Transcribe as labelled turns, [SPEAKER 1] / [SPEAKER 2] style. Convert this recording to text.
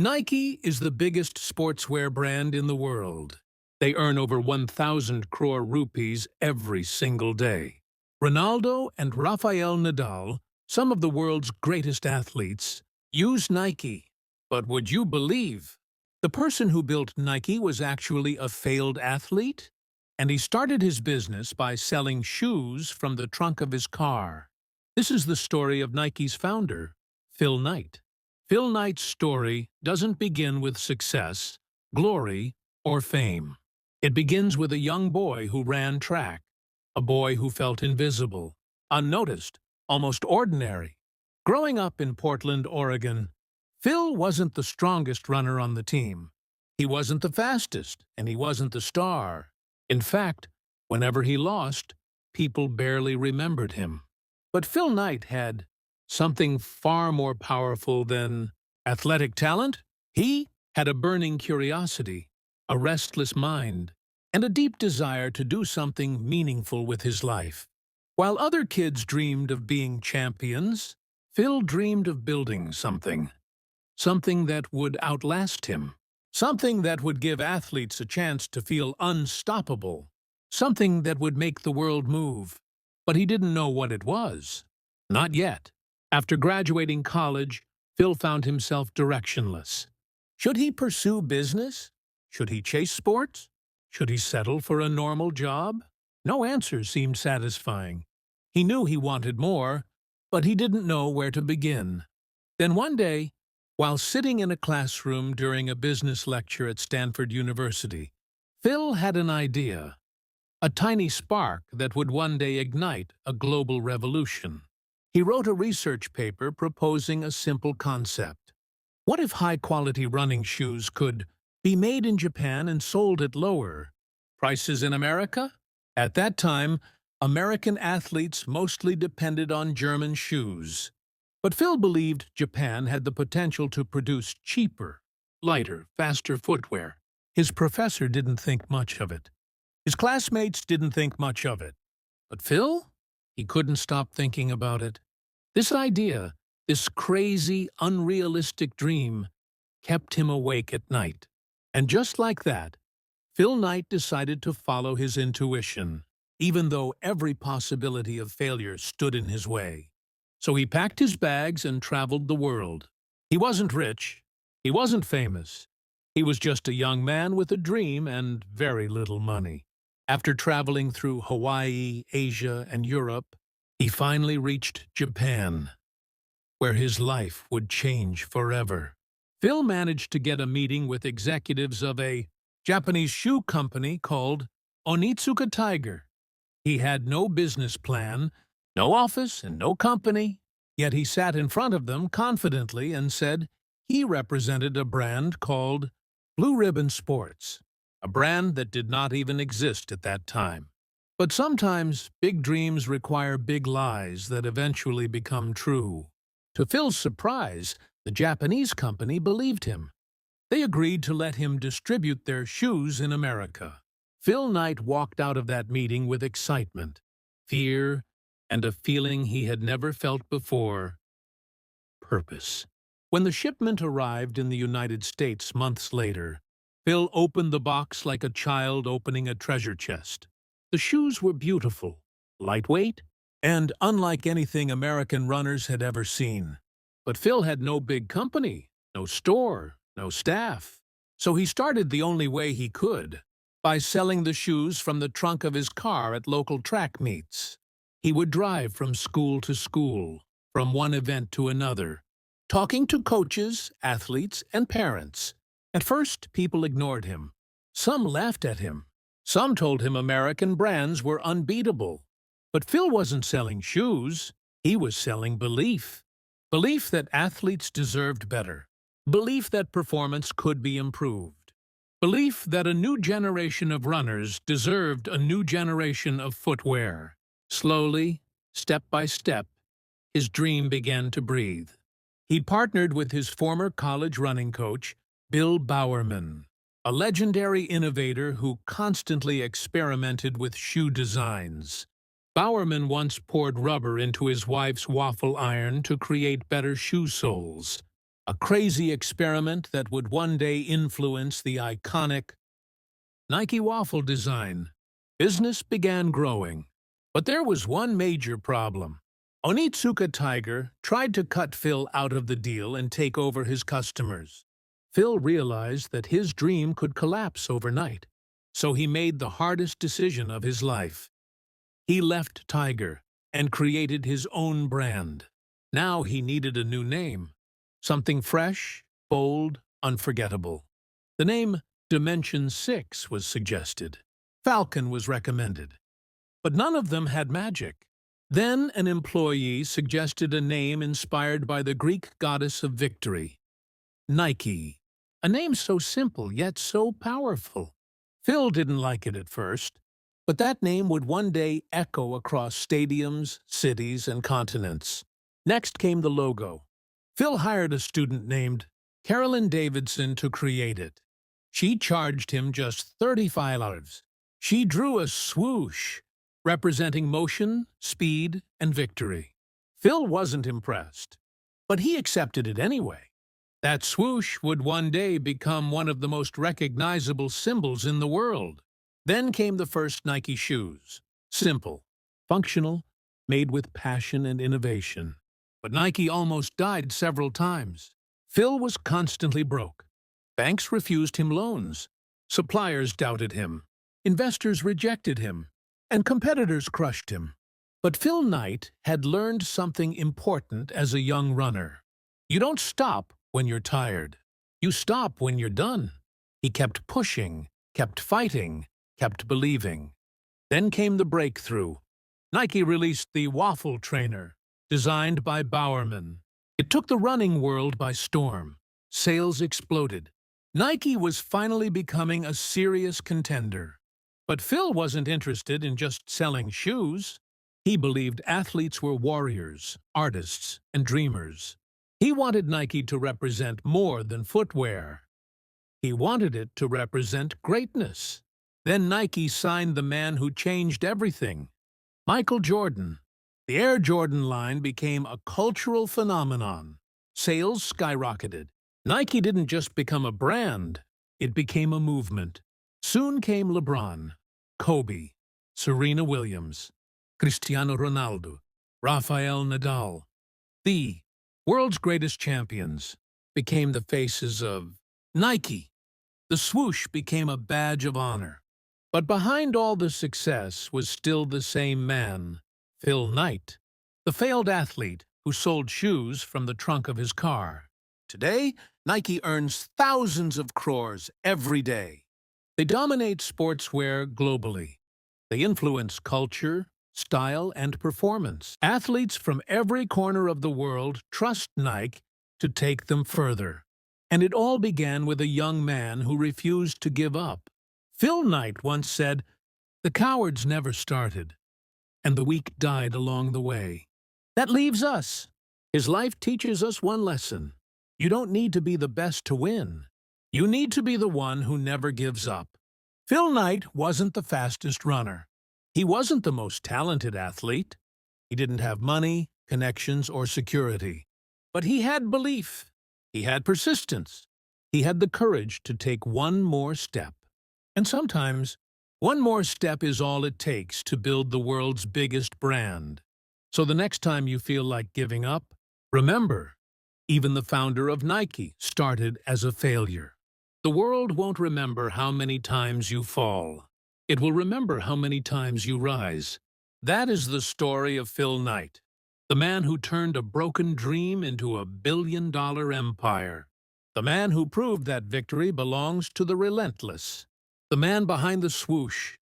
[SPEAKER 1] Nike is the biggest sportswear brand in the world. They earn over 1,000 crore rupees every single day. Ronaldo and Rafael Nadal, some of the world's greatest athletes, use Nike. But would you believe? The person who built Nike was actually a failed athlete, and he started his business by selling shoes from the trunk of his car. This is the story of Nike's founder, Phil Knight. Phil Knight's story doesn't begin with success, glory, or fame. It begins with a young boy who ran track, a boy who felt invisible, unnoticed, almost ordinary. Growing up in Portland, Oregon, Phil wasn't the strongest runner on the team. He wasn't the fastest, and he wasn't the star. In fact, whenever he lost, people barely remembered him. But Phil Knight had something far more powerful than athletic talent. He had a burning curiosity, a restless mind, and a deep desire to do something meaningful with his life. While other kids dreamed of being champions, Phil dreamed of building something that would outlast him, something that would give athletes a chance to feel unstoppable, something that would make the world move. But he didn't know what it was. Not yet. After graduating college, Phil found himself directionless. Should he pursue business? Should he chase sports? Should he settle for a normal job? No answer seemed satisfying. He knew he wanted more, but he didn't know where to begin. Then one day, while sitting in a classroom during a business lecture at Stanford University, Phil had an idea, a tiny spark that would one day ignite a global revolution. He wrote a research paper proposing a simple concept. What if high-quality running shoes could be made in Japan and sold at lower prices in America? At that time, American athletes mostly depended on German shoes. But Phil believed Japan had the potential to produce cheaper, lighter, faster footwear. His professor didn't think much of it. His classmates didn't think much of it. But Phil? He couldn't stop thinking about it. This idea, this crazy, unrealistic dream, kept him awake at night. And just like that, Phil Knight decided to follow his intuition, even though every possibility of failure stood in his way. So he packed his bags and traveled the world. He wasn't rich. He wasn't famous. He was just a young man with a dream and very little money. After traveling through Hawaii, Asia, and Europe, he finally reached Japan, where his life would change forever. Phil managed to get a meeting with executives of a Japanese shoe company called Onitsuka Tiger. He had no business plan, no office, and no company, yet he sat in front of them confidently and said he represented a brand called Blue Ribbon Sports, a brand that did not even exist at that time. But sometimes big dreams require big lies that eventually become true. To Phil's surprise, the Japanese company believed him. They agreed to let him distribute their shoes in America. Phil Knight walked out of that meeting with excitement, fear, and a feeling he had never felt before: purpose. When the shipment arrived in the United States months later, Phil opened the box like a child opening a treasure chest. The shoes were beautiful, lightweight, and unlike anything American runners had ever seen. But Phil had no big company, no store, no staff. So he started the only way he could, by selling the shoes from the trunk of his car at local track meets. He would drive from school to school, from one event to another, talking to coaches, athletes, and parents. At first, people ignored him. Some laughed at him. Some told him American brands were unbeatable. But Phil wasn't selling shoes. He was selling belief. Belief that athletes deserved better. Belief that performance could be improved. Belief that a new generation of runners deserved a new generation of footwear. Slowly, step by step, his dream began to breathe. He partnered with his former college running coach, Bill Bowerman, a legendary innovator who constantly experimented with shoe designs. Bowerman once poured rubber into his wife's waffle iron to create better shoe soles. a crazy experiment that would one day influence the iconic Nike waffle design. Business began growing. But there was one major problem. Onitsuka Tiger tried to cut Phil out of the deal and take over his customers. Phil realized that his dream could collapse overnight, so he made the hardest decision of his life. He left Tiger and created his own brand. Now he needed a new name, something fresh, bold, unforgettable. The name Dimension 6 was suggested. Falcon was recommended. But none of them had magic. Then an employee suggested a name inspired by the Greek goddess of victory, Nike. A name so simple yet so powerful. Phil didn't like it at first, but that name would one day echo across stadiums, cities, and continents. Next came the logo. Phil hired a student named Carolyn Davidson to create it. She charged him just $35. She drew a swoosh, representing motion, speed, and victory. Phil wasn't impressed, but he accepted it anyway. That swoosh would one day become one of the most recognizable symbols in the world. Then came the first Nike shoes. Simple, functional, made with passion and innovation. But Nike almost died several times. Phil was constantly broke. Banks refused him loans. Suppliers doubted him. Investors rejected him. And competitors crushed him. But Phil Knight had learned something important as a young runner. You don't stop when you're tired. You stop when you're done. He kept pushing, kept fighting, kept believing. Then came the breakthrough. Nike released the Waffle Trainer, designed by Bowerman. It took the running world by storm. Sales exploded. Nike was finally becoming a serious contender. But Phil wasn't interested in just selling shoes. He believed athletes were warriors, artists, and dreamers. He wanted Nike to represent more than footwear. He wanted it to represent greatness. Then Nike signed the man who changed everything, Michael Jordan. The Air Jordan line became a cultural phenomenon. Sales skyrocketed. Nike didn't just become a brand, it became a movement. Soon came LeBron, Kobe, Serena Williams, Cristiano Ronaldo, Rafael Nadal. The world's greatest champions became the faces of Nike. The swoosh became a badge of honor. But behind all the success was still the same man, Phil Knight, the failed athlete who sold shoes from the trunk of his car. Today, Nike earns thousands of crores every day. They dominate sportswear globally. They influence culture, style, and performance. Athletes from every corner of the world trust Nike to take them further. And it all began with a young man who refused to give up. Phil Knight once said, "The cowards never started, and the weak died along the way." That leaves us. His life teaches us one lesson. You don't need to be the best to win. You need to be the one who never gives up. Phil Knight wasn't the fastest runner. He wasn't the most talented athlete. He didn't have money, connections, or security. But he had belief. He had persistence. He had the courage to take one more step. And sometimes, one more step is all it takes to build the world's biggest brand. So the next time you feel like giving up, remember, even the founder of Nike started as a failure. The world won't remember how many times you fall. It will remember how many times you rise. That is the story of Phil Knight, the man who turned a broken dream into a billion-dollar empire. The man who proved that victory belongs to the relentless. The man behind the swoosh,